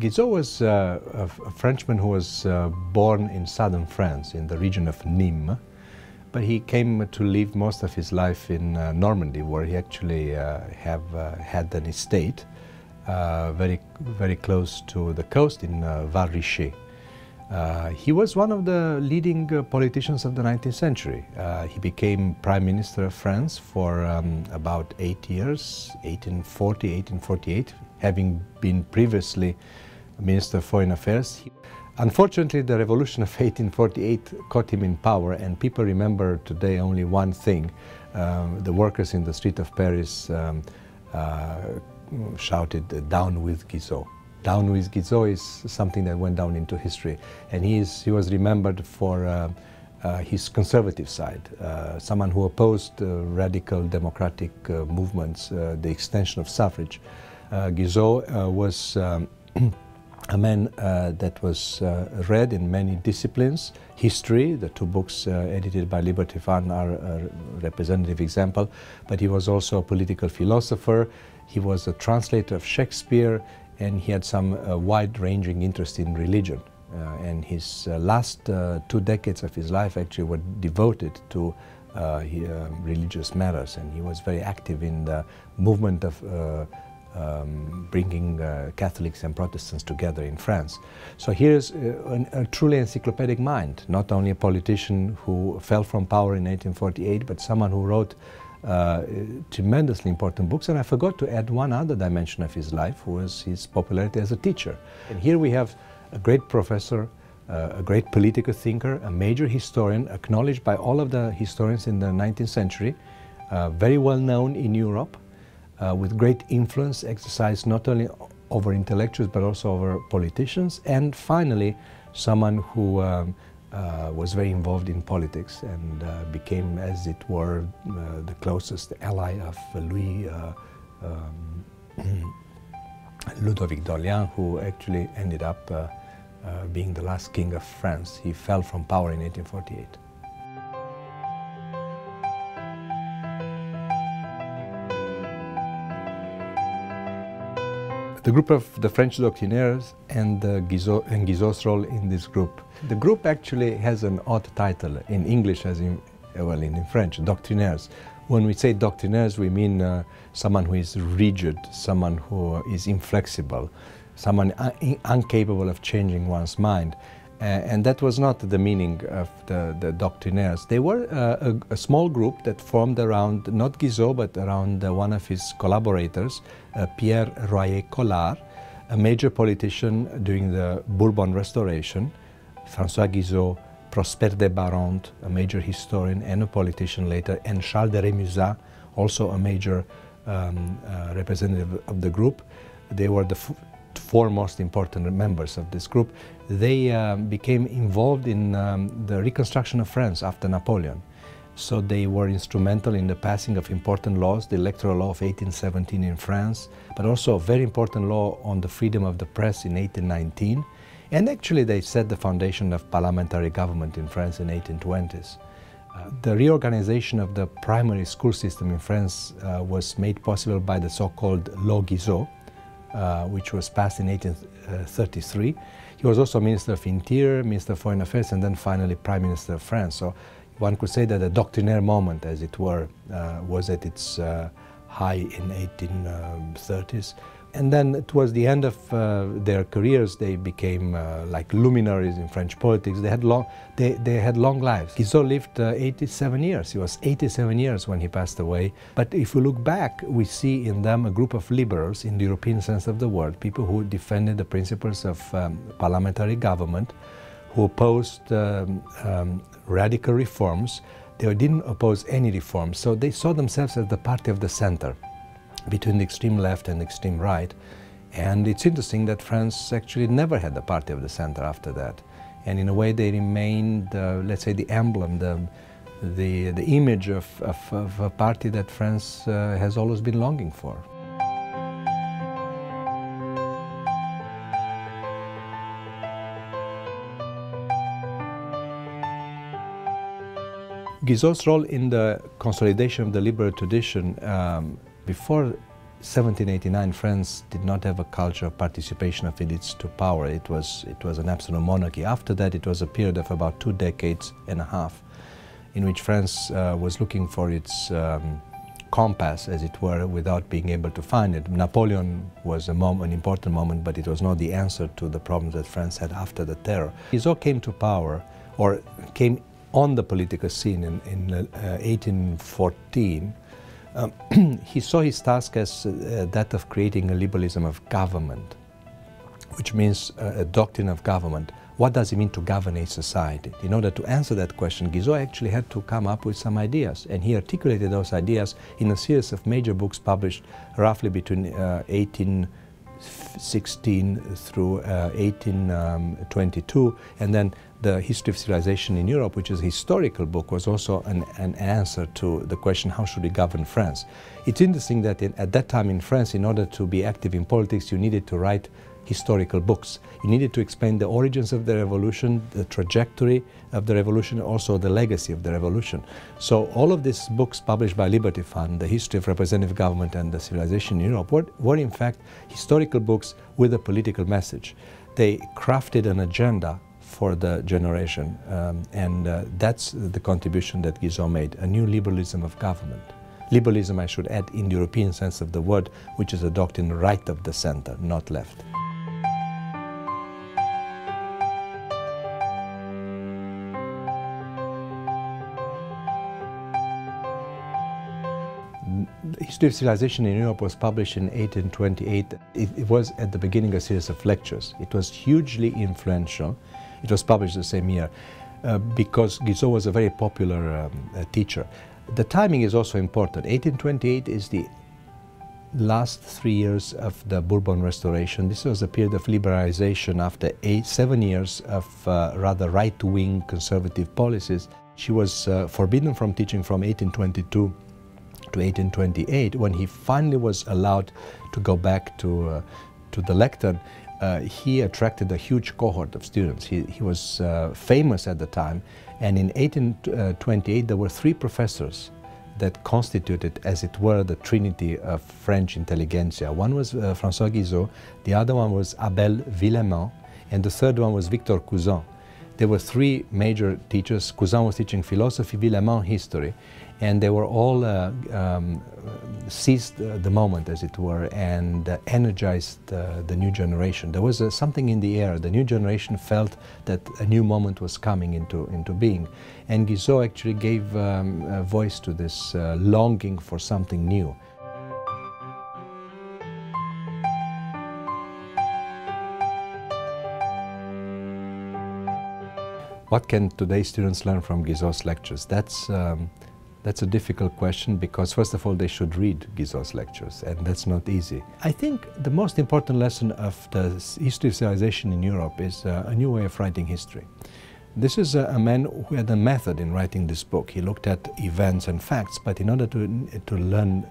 Guizot was a Frenchman who was born in southern France, in the region of Nîmes, but he came to live most of his life in Normandy, where he actually had an estate very close to the coast in Val Richer. He was one of the leading politicians of the 19th century. He became Prime Minister of France for about 8 years, 1840, 1848, having been previously Minister of Foreign Affairs. Unfortunately, the revolution of 1848 caught him in power, and people remember today only one thing. The workers in the street of Paris shouted, "Down with Guizot." Down with Guizot is something that went down into history, and he was remembered for his conservative side, someone who opposed radical democratic movements, the extension of suffrage. Guizot was a man that was read in many disciplines. History, the two books edited by Liberty Fund are a representative example, but he was also a political philosopher. He was a translator of Shakespeare, and he had some wide-ranging interest in religion. And his last 2 decades of his life actually were devoted to religious matters, and he was very active in the movement of bringing Catholics and Protestants together in France. So here's a truly encyclopedic mind, not only a politician who fell from power in 1848, but someone who wrote tremendously important books. And I forgot to add one other dimension of his life, who was his popularity as a teacher. And here we have a great professor, a great political thinker, a major historian, acknowledged by all of the historians in the 19th century, very well known in Europe, with great influence exercised not only over intellectuals but also over politicians, and finally someone who was very involved in politics and became, as it were, the closest ally of Ludovic d'Orléans, who actually ended up being the last king of France. He fell from power in 1848. The group of the French Doctrinaires and Guizot's role in this group. The group actually has an odd title in English as in French, Doctrinaires. When we say Doctrinaires, we mean someone who is rigid, someone who is inflexible, someone incapable of changing one's mind. And that was not the meaning of the Doctrinaires. They were a small group that formed around, not Guizot, but around one of his collaborators, Pierre Royer-Collard, a major politician during the Bourbon Restoration, François Guizot, Prosper de Barante, a major historian and a politician later, and Charles de Rémusat, also a major representative of the group. They were the four most important members of this group. They became involved in the reconstruction of France after Napoleon. So they were instrumental in the passing of important laws, the electoral law of 1817 in France, but also a very important law on the freedom of the press in 1819. And actually they set the foundation of parliamentary government in France in 1820s. The reorganization of the primary school system in France was made possible by the so-called Law Guizot, which was passed in 1833. He was also Minister of Interior, Minister of Foreign Affairs, and then finally Prime Minister of France. So one could say that the doctrinaire moment, as it were, was at its high in 1830s. And then towards the end of their careers, they became like luminaries in French politics. They had long lives. Guizot lived 87 years. He was 87 years when he passed away. But if we look back, we see in them a group of liberals in the European sense of the word, people who defended the principles of parliamentary government, who opposed radical reforms. They didn't oppose any reforms, so they saw themselves as the party of the center, between the extreme left and extreme right. And it's interesting that France actually never had the party of the center after that. And in a way they remained, let's say, the emblem, the image of a party that France has always been longing for. Guizot's role in the consolidation of the liberal tradition before 1789, France did not have a culture of participation of elites to power. It was an absolute monarchy. After that, it was a period of about 2 decades and a half in which France was looking for its compass, as it were, without being able to find it. Napoleon was an important moment, but it was not the answer to the problems that France had after the terror. Guizot came to power, or came on the political scene in 1814. He saw his task as that of creating a liberalism of government, which means a doctrine of government. What does it mean to govern a society? In order to answer that question, Guizot actually had to come up with some ideas, and he articulated those ideas in a series of major books published roughly between 1816 through 1822, and then the History of Civilization in Europe, which is a historical book, was also an answer to the question, how should we govern France? It's interesting that at that time in France, in order to be active in politics, you needed to write historical books. You needed to explain the origins of the revolution, the trajectory of the revolution, also the legacy of the revolution. So all of these books published by Liberty Fund, the History of Representative Government and the Civilization in Europe, were in fact historical books with a political message. They crafted an agenda for the generation, and that's the contribution that Guizot made, a new liberalism of government. Liberalism, I should add, in the European sense of the word, which is a doctrine right of the center, not left. The History of Civilization in Europe was published in 1828. It was at the beginning a series of lectures. It was hugely influential. It was published the same year because Guizot was a very popular teacher. The timing is also important. 1828 is the last 3 years of the Bourbon Restoration. This was a period of liberalization after 7 years of rather right-wing conservative policies. She was forbidden from teaching from 1822 to 1828. When he finally was allowed to go back to the lectern, he attracted a huge cohort of students. He was famous at the time, and in 1828 there were 3 professors that constituted, as it were, the trinity of French intelligentsia. One was François Guizot, the other one was Abel Villemont, and the third one was Victor Cousin. There were 3 major teachers. Cousin was teaching philosophy, Villemont history, and they were all seized the moment, as it were, and energized the new generation. There was something in the air. The new generation felt that a new moment was coming into being. And Guizot actually gave voice to this longing for something new. What can today's students learn from Guizot's lectures? That's a difficult question, because first of all they should read Guizot's lectures, and that's not easy. I think the most important lesson of the history of civilization in Europe is a new way of writing history. This is a man who had a method in writing this book. He looked at events and facts, but in order to learn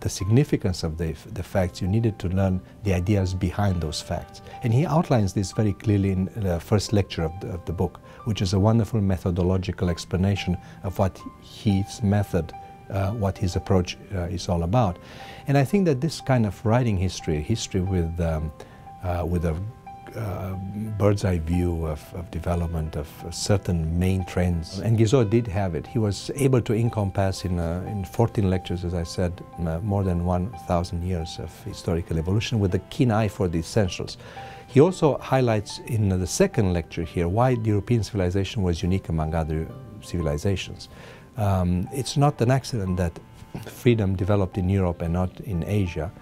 the significance of the facts, you needed to learn the ideas behind those facts. And he outlines this very clearly in the first lecture of the book, which is a wonderful methodological explanation of what his method, what his approach is all about. And I think that this kind of writing history with a bird's eye view of development of certain main trends. And Guizot did have it. He was able to encompass in 14 lectures, as I said, more than 1,000 years of historical evolution with a keen eye for the essentials. He also highlights in the second lecture here why the European civilization was unique among other civilizations. It's not an accident that freedom developed in Europe and not in Asia.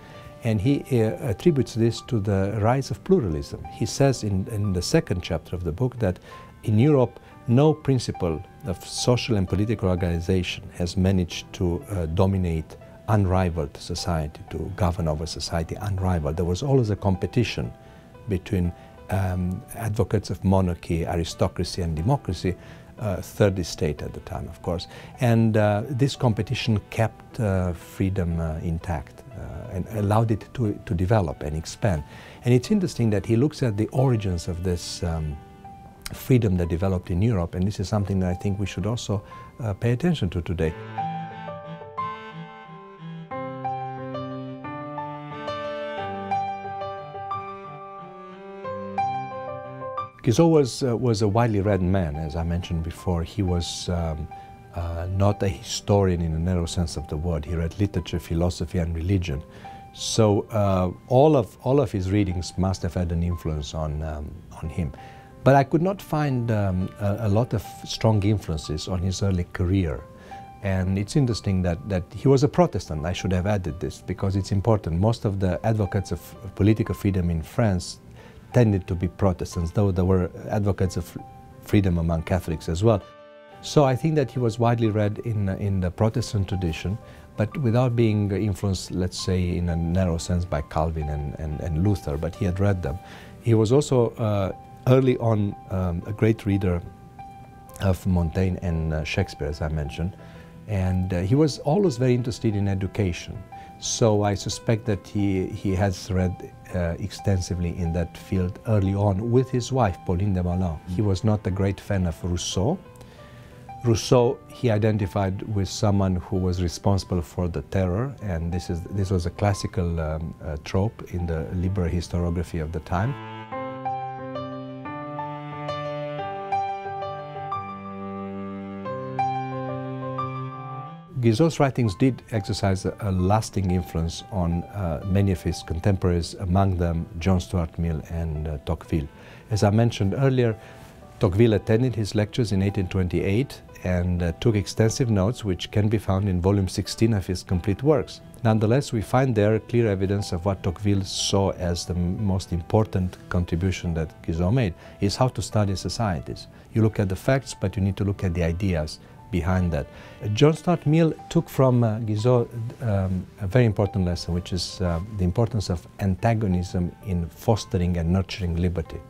And he attributes this to the rise of pluralism. He says in the second chapter of the book that in Europe, no principle of social and political organization has managed to dominate unrivaled society, to govern over society unrivaled. There was always a competition between advocates of monarchy, aristocracy and democracy, third estate at the time, of course. And this competition kept freedom intact and allowed it to develop and expand. And it's interesting that he looks at the origins of this freedom that developed in Europe, and this is something that I think we should also pay attention to today. Guizot was a widely read man, as I mentioned before. He was not a historian in a narrow sense of the word. He read literature, philosophy, and religion. So all of his readings must have had an influence on him. But I could not find a lot of strong influences on his early career. And it's interesting that he was a Protestant. I should have added this because it's important. Most of the advocates of political freedom in France tended to be Protestants, though there were advocates of freedom among Catholics as well. So I think that he was widely read in the Protestant tradition, but without being influenced, let's say, in a narrow sense by Calvin and Luther, but he had read them. He was also early on a great reader of Montaigne and Shakespeare, as I mentioned, and he was always very interested in education. So I suspect that he has read extensively in that field early on with his wife, Pauline de Mallan. He was not a great fan of Rousseau. Rousseau, he identified with someone who was responsible for the terror, and this was a classical trope in the liberal historiography of the time. Guizot's writings did exercise a lasting influence on many of his contemporaries, among them John Stuart Mill and Tocqueville. As I mentioned earlier, Tocqueville attended his lectures in 1828 and took extensive notes, which can be found in volume 16 of his complete works. Nonetheless, we find there clear evidence of what Tocqueville saw as the most important contribution that Guizot made, is how to study societies. You look at the facts, but you need to look at the ideas behind that. John Stuart Mill took from Guizot a very important lesson, which is the importance of antagonism in fostering and nurturing liberty.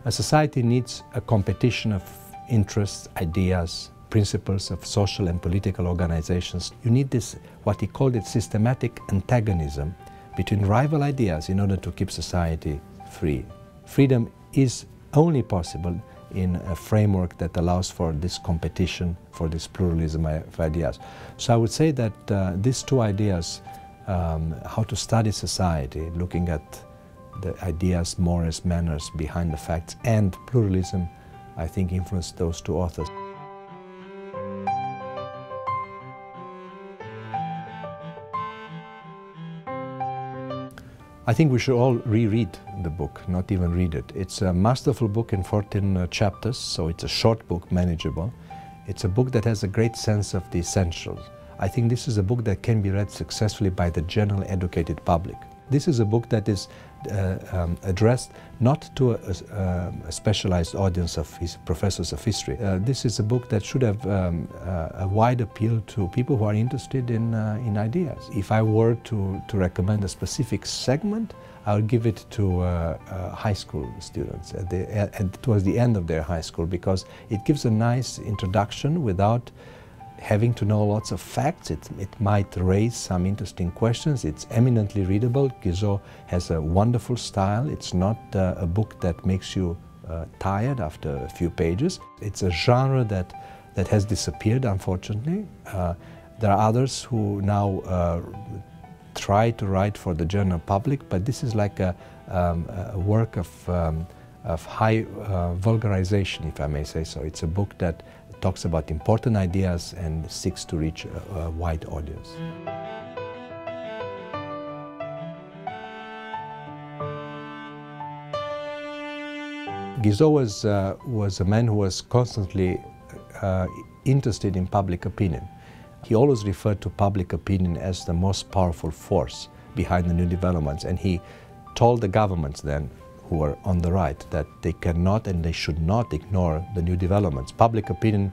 A society needs a competition of interests, ideas, principles of social and political organizations. You need this, what he called it, systematic antagonism between rival ideas in order to keep society free. Freedom is only possible in a framework that allows for this competition, for this pluralism of ideas. So I would say that these two ideas, how to study society, looking at the ideas, mores, manners behind the facts, and pluralism, I think influenced those two authors. I think we should all reread the book, not even read it. It's a masterful book in 14 chapters, so it's a short book, manageable. It's a book that has a great sense of the essentials. I think this is a book that can be read successfully by the general educated public. This is a book that is addressed not to a specialized audience of professors of history. This is a book that should have a wide appeal to people who are interested in ideas. If I were to recommend a specific segment, I would give it to high school students towards the end of their high school, because it gives a nice introduction without having to know lots of facts. It might raise some interesting questions. It's eminently readable. Guizot has a wonderful style. It's not a book that makes you tired after a few pages. It's a genre that has disappeared, unfortunately. There are others who now try to write for the general public, but this is like a work of high vulgarization, if I may say so. It's a book that talks about important ideas and seeks to reach a wide audience. Guizot was a man who was constantly interested in public opinion. He always referred to public opinion as the most powerful force behind the new developments, and he told the governments then, who were on the right, that they cannot and they should not ignore the new developments. Public opinion,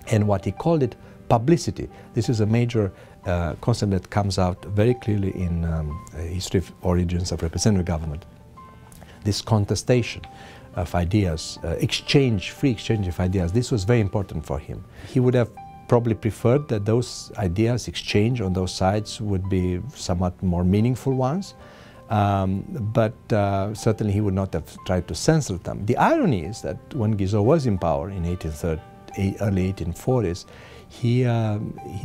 and what he called it, publicity. This is a major concept that comes out very clearly in History of Origins of Representative Government. This contestation of ideas, free exchange of ideas, this was very important for him. He would have probably preferred that those ideas, exchange on those sides, would be somewhat more meaningful ones. But certainly he would not have tried to censor them. The irony is that when Guizot was in power in early 1840s, he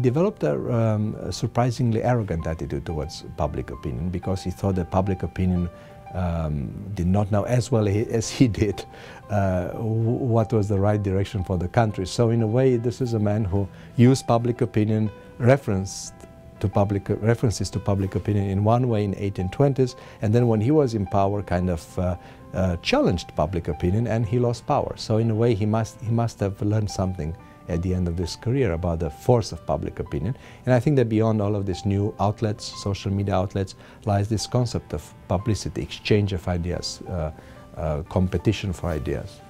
developed a surprisingly arrogant attitude towards public opinion, because he thought that public opinion did not know as well as he did what was the right direction for the country. So in a way, this is a man who used public opinion, references to public opinion in one way in 1820s, and then when he was in power, kind of challenged public opinion, and he lost power. So in a way, he must have learned something at the end of his career about the force of public opinion. And I think that beyond all of these new outlets, social media outlets, lies this concept of publicity, exchange of ideas, competition for ideas.